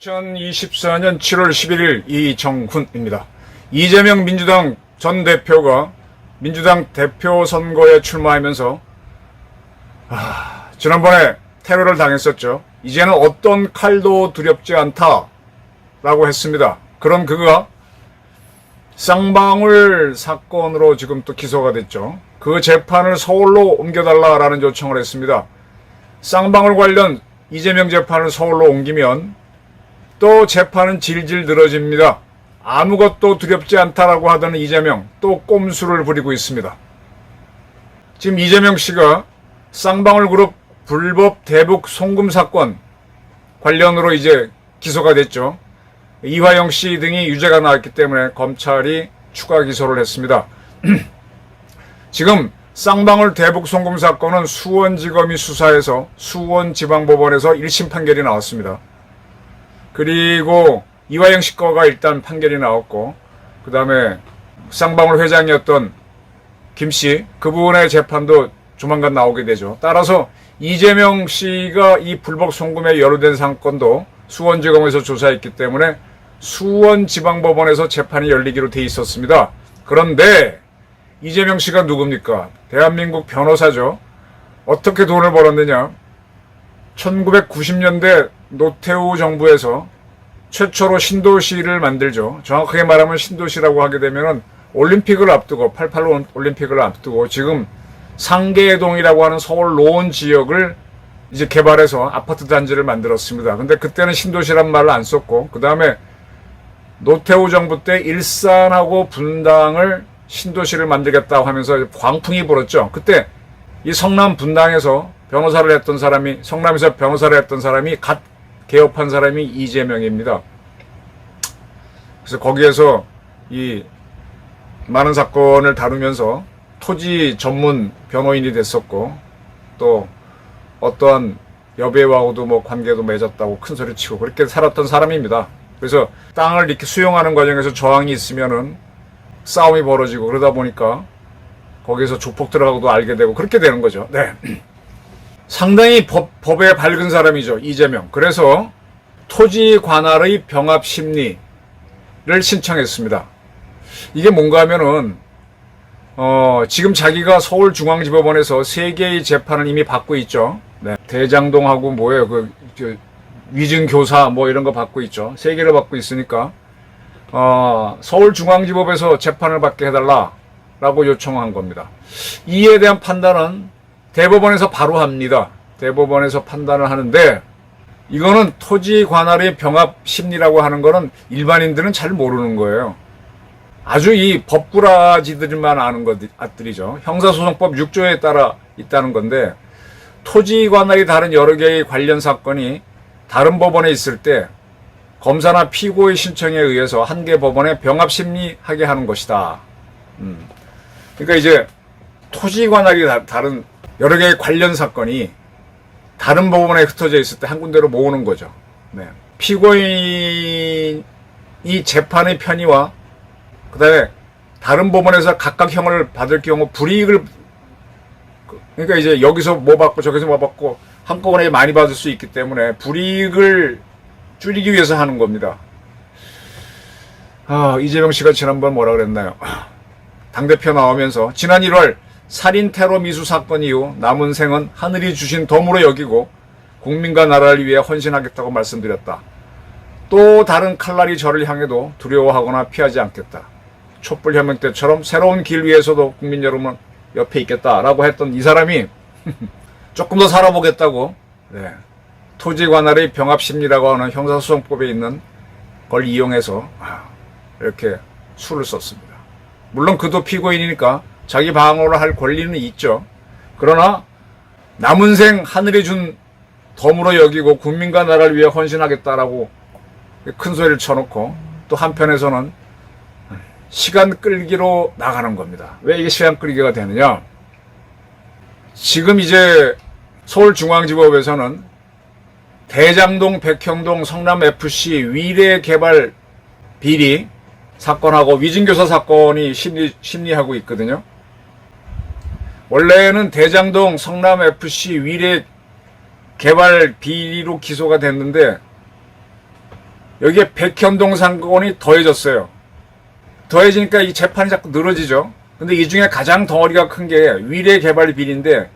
(2024년 7월 11일) 이정훈입니다. 이재명 민주당 전 대표가 민주당 대표 선거에 출마하면서 지난번에 테러를 당했었죠. 이제는 어떤 칼도 두렵지 않다라고 했습니다. 그런 그가 쌍방울 사건으로 지금 또 기소가 됐죠. 그 재판을 서울로 옮겨달라라는 요청을 했습니다. 쌍방울 관련 이재명 재판을 서울로 옮기면 또 재판은 질질 늘어집니다. 아무것도 두렵지 않다라고 하던 이재명, 또 꼼수를 부리고 있습니다. 지금 이재명 씨가 쌍방울 그룹 불법 대북 송금 사건 관련으로 이제 기소가 됐죠. 이화영 씨 등이 유죄가 나왔기 때문에 검찰이 추가 기소를 했습니다. 지금 쌍방울 대북 송금 사건은 수원지검이 수사해서 수원지방법원에서 1심 판결이 나왔습니다. 그리고 이화영 씨 거가 일단 판결이 나왔고, 그 다음에 쌍방울 회장이었던 김 씨, 그분의 재판도 조만간 나오게 되죠. 따라서 이재명 씨가 이 불법 송금에 연루된 사건도 수원지검에서 조사했기 때문에 수원지방법원에서 재판이 열리기로 돼 있었습니다. 그런데 이재명 씨가 누굽니까? 대한민국 변호사죠. 어떻게 돈을 벌었느냐? 1990년대 노태우 정부에서 최초로 신도시를 만들죠. 정확하게 말하면 신도시라고 하게 되면은 올림픽을 앞두고, 88 올림픽을 앞두고 지금 상계동이라고 하는 서울 노원 지역을 이제 개발해서 아파트 단지를 만들었습니다. 근데 그때는 신도시란 말을 안 썼고, 그 다음에 노태우 정부 때 일산하고 분당을 신도시를 만들겠다고 하면서 광풍이 불었죠. 그때 이 성남 분당에서 변호사를 했던 사람이, 성남에서 변호사를 했던 사람이 갓 개업한 사람이 이재명입니다. 그래서 거기에서 이 많은 사건을 다루면서 토지 전문 변호인이 됐었고, 또 어떠한 여배우하고도 뭐 관계도 맺었다고 큰 소리 치고 그렇게 살았던 사람입니다. 그래서 땅을 이렇게 수용하는 과정에서 저항이 있으면은 싸움이 벌어지고, 그러다 보니까 거기에서 조폭 들어가고도 알게 되고 그렇게 되는 거죠. 네. 상당히 법에 밝은 사람이죠, 이재명. 그래서 토지 관할의 병합 심리를 신청했습니다. 이게 뭔가 하면은 지금 자기가 서울중앙지법원에서 3개의 재판을 이미 받고 있죠. 네. 대장동하고 뭐예요, 위증교사 뭐 이런 거 받고 있죠. 3개를 받고 있으니까 서울중앙지법에서 재판을 받게 해달라라고 요청한 겁니다. 이에 대한 판단은 대법원에서 바로 합니다. 대법원에서 판단을 하는데, 이거는 토지 관할의 병합 심리라고 하는 거는 일반인들은 잘 모르는 거예요. 아주 이 법꾸라지들만 아는 것들이죠. 형사소송법 6조에 따라 있다는 건데, 토지 관할이 다른 여러 개의 관련 사건이 다른 법원에 있을 때 검사나 피고의 신청에 의해서 한 개 법원에 병합 심리하게 하는 것이다. 그러니까 이제 토지 관할이 다른 여러 개의 관련 사건이 다른 법원에 흩어져 있을 때 한 군데로 모으는 거죠. 네. 피고인이 재판의 편의와 그 다음에 다른 법원에서 각각 형을 받을 경우 불이익을, 그러니까 이제 여기서 뭐 받고 저기서 뭐 받고 한꺼번에 많이 받을 수 있기 때문에 불이익을 줄이기 위해서 하는 겁니다. 이재명 씨가 지난번 뭐라 그랬나요? 당대표 나오면서 지난 1월 살인 테러 미수 사건 이후 남은 생은 하늘이 주신 덤으로 여기고 국민과 나라를 위해 헌신하겠다고 말씀드렸다. 또 다른 칼날이 저를 향해도 두려워하거나 피하지 않겠다. 촛불 혁명 때처럼 새로운 길 위에서도 국민 여러분 옆에 있겠다라고 했던 이 사람이 조금 더 살아보겠다고, 네, 토지 관할의 병합 심리라고 하는 형사소송법에 있는 걸 이용해서 이렇게 수를 썼습니다. 물론 그도 피고인이니까 자기 방어를 할 권리는 있죠. 그러나 남은 생 하늘이 준 덤으로 여기고 국민과 나라를 위해 헌신하겠다라고 큰 소리를 쳐놓고, 또 한편에서는 시간 끌기로 나가는 겁니다. 왜 이게 시간 끌기가 되느냐? 지금 이제 서울중앙지법에서는 대장동, 백형동, 성남FC 위례 개발 비리 사건하고 위증교사 사건이 심리하고 있거든요. 원래는 대장동 성남FC 위례 개발 비리로 기소가 됐는데 여기에 백현동 사건이 더해졌어요. 더해지니까 이 재판이 자꾸 늘어지죠. 근데 이 중에 가장 덩어리가 큰 게 위례 개발 비리인데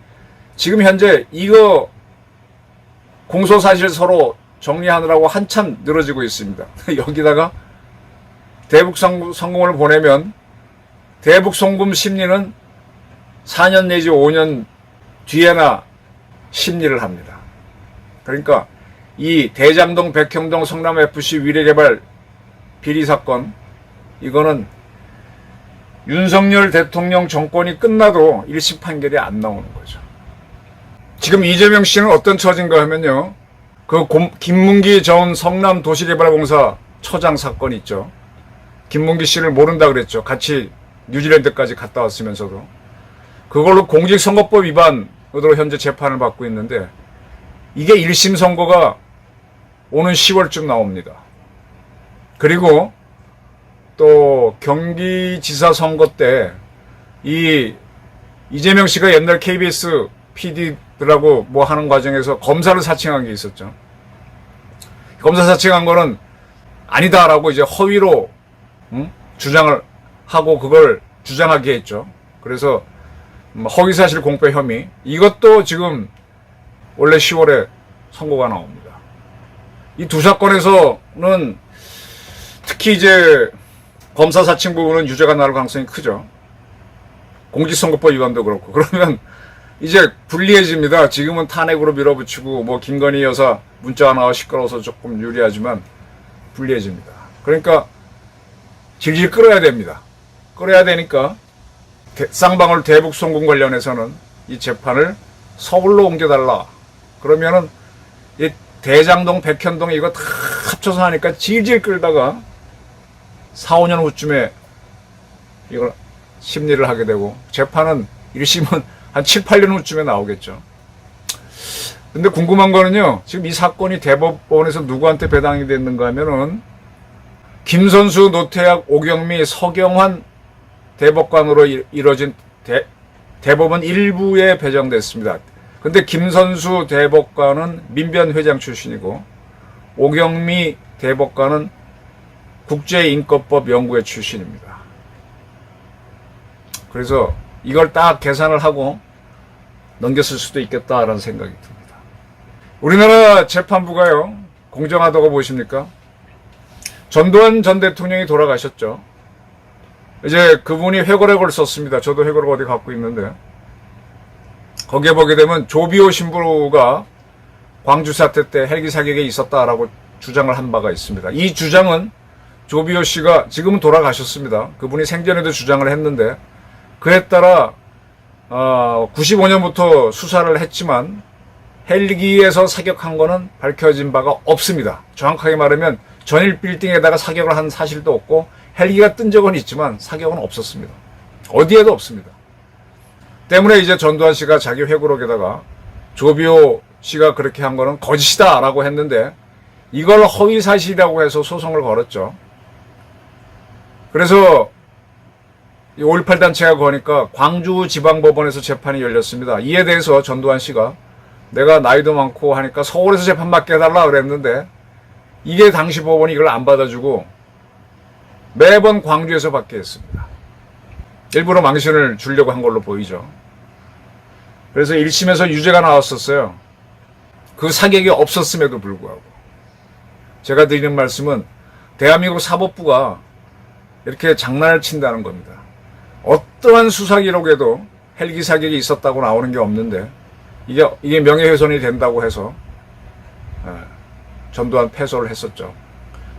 지금 현재 이거 공소사실 서로 정리하느라고 한참 늘어지고 있습니다. 여기다가 대북송금을 보내면 대북송금 심리는 4년 내지 5년 뒤에나 심리를 합니다. 그러니까 이 대장동, 백현동, 성남FC 위례개발 비리 사건, 이거는 윤석열 대통령 정권이 끝나도 1심 판결이 안 나오는 거죠. 지금 이재명 씨는 어떤 처지인가 하면요. 그 김문기 전 성남도시개발공사 처장 사건 있죠. 김문기 씨를 모른다 그랬죠. 같이 뉴질랜드까지 갔다 왔으면서도. 그걸로 공직선거법 위반으로 현재 재판을 받고 있는데 이게 1심 선고가 오는 10월쯤 나옵니다. 그리고 또 경기지사 선거 때 이재명 씨가 옛날 KBS PD들하고 뭐 하는 과정에서 검사를 사칭한 게 있었죠. 검사 사칭한 거는 아니다라고 이제 허위로 주장을 하고 그걸 주장하게 했죠. 그래서 허위사실 공표 혐의, 이것도 지금 원래 10월에 선고가 나옵니다. 이 두 사건에서는 특히 이제 검사 사칭 부분은 유죄가 나올 가능성이 크죠. 공직선거법 위반도 그렇고. 그러면 이제 불리해집니다. 지금은 탄핵으로 밀어붙이고 뭐 김건희 여사 문자가 나와 시끄러워서 조금 유리하지만 불리해집니다. 그러니까 질질 끌어야 됩니다. 끌어야 되니까 쌍방울 대북송금 관련해서는 이 재판을 서울로 옮겨달라. 그러면은 이 대장동, 백현동 이거 다 합쳐서 하니까 질질 끌다가 4, 5년 후쯤에 이걸 심리를 하게 되고 재판은 1심은 한 7, 8년 후쯤에 나오겠죠. 근데 궁금한 거는요. 지금 이 사건이 대법원에서 누구한테 배당이 됐는가 하면은 김선수, 노태학, 오경미, 서경환 대법관으로 이뤄진 대법원 일부에 배정됐습니다. 근데 김선수 대법관은 민변회장 출신이고 오경미 대법관은 국제인권법 연구회 출신입니다. 그래서 이걸 딱 계산을 하고 넘겼을 수도 있겠다라는 생각이 듭니다. 우리나라 재판부가요, 공정하다고 보십니까? 전두환 전 대통령이 돌아가셨죠. 이제 그분이 회고록을 썼습니다. 저도 회고록 어디 갖고 있는데 거기에 보게 되면 조비오 신부가 광주 사태 때 헬기 사격에 있었다라고 주장을 한 바가 있습니다. 이 주장은 조비오 씨가 지금은 돌아가셨습니다. 그분이 생전에도 주장을 했는데 그에 따라 95년부터 수사를 했지만 헬기에서 사격한 거는 밝혀진 바가 없습니다. 정확하게 말하면 전일 빌딩에다가 사격을 한 사실도 없고 헬기가 뜬 적은 있지만 사격은 없었습니다. 어디에도 없습니다. 때문에 이제 전두환 씨가 자기 회고록에다가 조비오 씨가 그렇게 한 거는 거짓이다 라고 했는데 이걸 허위사실이라고 해서 소송을 걸었죠. 그래서 5.18 단체가 거니까 광주지방법원에서 재판이 열렸습니다. 이에 대해서 전두환 씨가 내가 나이도 많고 하니까 서울에서 재판 받게 해달라 그랬는데 이게 당시 법원이 이걸 안 받아주고 매번 광주에서 받게 했습니다. 일부러 망신을 주려고 한 걸로 보이죠. 그래서 1심에서 유죄가 나왔었어요. 그 사격이 없었음에도 불구하고. 제가 드리는 말씀은 대한민국 사법부가 이렇게 장난을 친다는 겁니다. 어떠한 수사 기록에도 헬기 사격이 있었다고 나오는 게 없는데 이게 명예훼손이 된다고 해서 전두환 패소를 했었죠.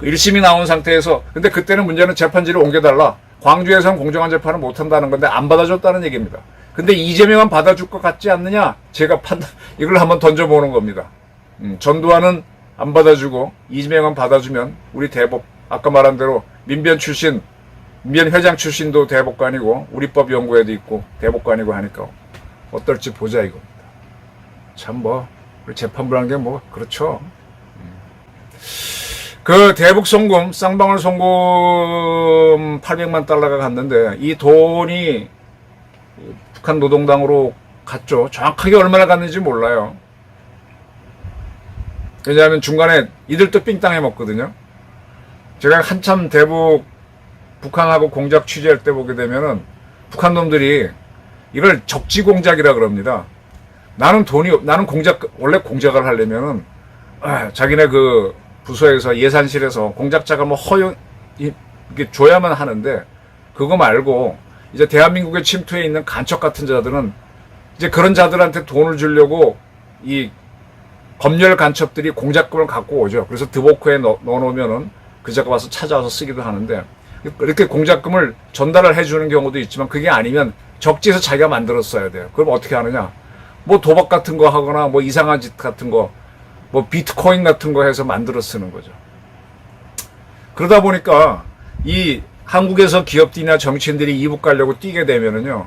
1심이 나온 상태에서 근데 그때는 문제는 재판지를 옮겨달라. 광주에서는 공정한 재판을 못한다는 건데 안 받아줬다는 얘기입니다. 근데 이재명은 받아줄 것 같지 않느냐? 제가 이걸 한번 던져보는 겁니다. 전두환은 안 받아주고 이재명은 받아주면 우리 대법 아까 말한 대로 민변 회장 출신도 대법관이고 우리법 연구회도 있고 대법관이고 하니까 어떨지 보자 이겁니다. 참 우리 재판부라는 게 그렇죠. 그 대북 송금, 쌍방울 송금 800만 달러가 갔는데 이 돈이 북한 노동당으로 갔죠. 정확하게 얼마나 갔는지 몰라요. 왜냐하면 중간에 이들도 삥땅 해먹거든요. 제가 한참 대북 북한하고 공작 취재할 때 보게 되면은 북한 놈들이 이걸 적지공작이라 그럽니다. 나는 원래 공작을 하려면은 자기네 그 부서에서 예산실에서 공작자가 뭐 이게 줘야만 하는데 그거 말고 이제 대한민국의 침투에 있는 간첩 같은 자들은 이제 그런 자들한테 돈을 주려고 이 검열 간첩들이 공작금을 갖고 오죠. 그래서 드보크에 넣어놓으면은 그 자가 와서 찾아와서 쓰기도 하는데 이렇게 공작금을 전달을 해주는 경우도 있지만 그게 아니면 적지에서 자기가 만들었어야 돼요. 그럼 어떻게 하느냐? 뭐 도박 같은 거 하거나 뭐 이상한 짓 같은 거, 뭐 비트코인 같은 거 해서 만들어 쓰는 거죠. 그러다 보니까 이 한국에서 기업들이나 정치인들이 이북 가려고 뛰게 되면은요,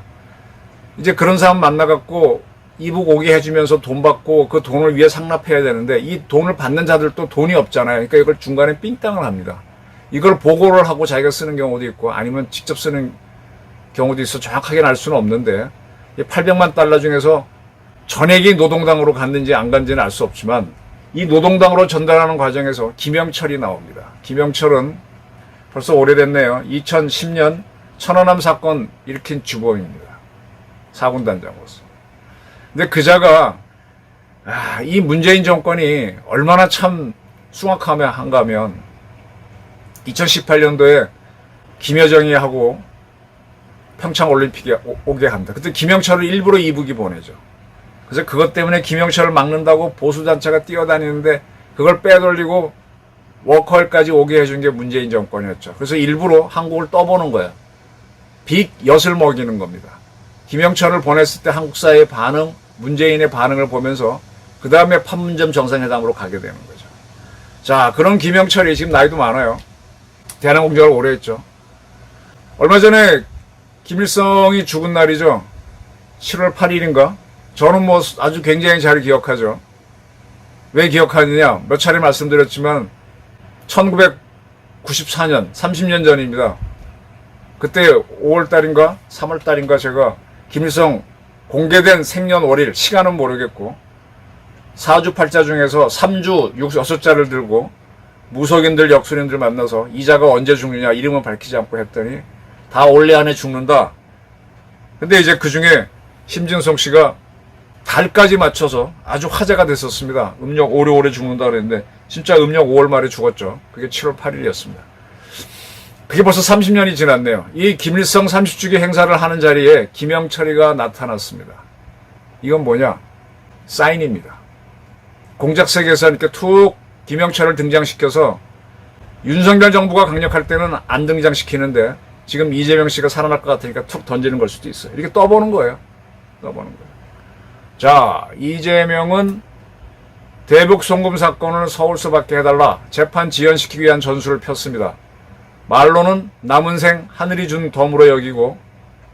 이제 그런 사람 만나갖고 이북 오게 해주면서 돈 받고 그 돈을 위해 상납해야 되는데 이 돈을 받는 자들도 돈이 없잖아요. 그러니까 이걸 중간에 삥땅을 합니다. 이걸 보고를 하고 자기가 쓰는 경우도 있고 아니면 직접 쓰는 경우도 있어 정확하게 알 수는 없는데 800만 달러 중에서 전액이 노동당으로 갔는지 안 갔는지는 알 수 없지만 이 노동당으로 전달하는 과정에서 김영철이 나옵니다. 김영철은 벌써 오래됐네요. 2010년 천안함 사건 일으킨 주범입니다. 사군단장으로서. 근데 그자가 이 문재인 정권이 얼마나 참 숭악한가 하면 2018년도에 김여정이 하고 평창올림픽에 오게 합니다. 그때 김영철을 일부러 이북이 보내죠. 그래서 그것 때문에 김영철을 막는다고 보수단체가 뛰어다니는데 그걸 빼돌리고 워커홀까지 오게 해준 게 문재인 정권이었죠. 그래서 일부러 한국을 떠보는 거예요. 엿을 먹이는 겁니다. 김영철을 보냈을 때 한국 사회의 반응, 문재인의 반응을 보면서 그 다음에 판문점 정상회담으로 가게 되는 거죠. 자, 그런 김영철이 지금 나이도 많아요. 대한항공작을 오래 했죠. 얼마 전에 김일성이 죽은 날이죠. 7월 8일인가? 저는 뭐 아주 굉장히 잘 기억하죠. 왜 기억하느냐? 몇 차례 말씀드렸지만 1994년, 30년 전입니다. 그때 5월달인가 3월달인가 제가 김일성 공개된 생년월일, 시간은 모르겠고 사주팔자 중에서 3주 6자를 들고 무속인들, 역술인들 만나서 이자가 언제 죽느냐 이름은 밝히지 않고 했더니 다 올해 안에 죽는다. 근데 이제 그 중에 심진성 씨가 달까지 맞춰서 아주 화제가 됐었습니다. 음력 오래오래 죽는다 그랬는데 진짜 음력 5월 말에 죽었죠. 그게 7월 8일이었습니다. 그게 벌써 30년이 지났네요. 이 김일성 30주기 행사를 하는 자리에 김영철이가 나타났습니다. 이건 뭐냐? 사인입니다. 공작세계에서 이렇게 툭 김영철을 등장시켜서 윤석열 정부가 강력할 때는 안 등장시키는데 지금 이재명 씨가 살아날 것 같으니까 툭 던지는 걸 수도 있어요. 이렇게 떠보는 거예요. 떠보는 거예요. 자, 이재명은 대북 송금 사건을 서울서 받게 해달라 재판 지연시키기 위한 전술을 폈습니다. 말로는 남은 생 하늘이 준 덤으로 여기고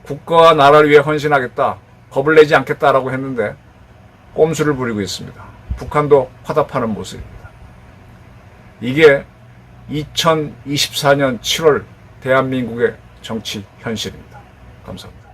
국가와 나라를 위해 헌신하겠다, 겁을 내지 않겠다라고 했는데 꼼수를 부리고 있습니다. 북한도 화답하는 모습입니다. 이게 2024년 7월 대한민국의 정치 현실입니다. 감사합니다.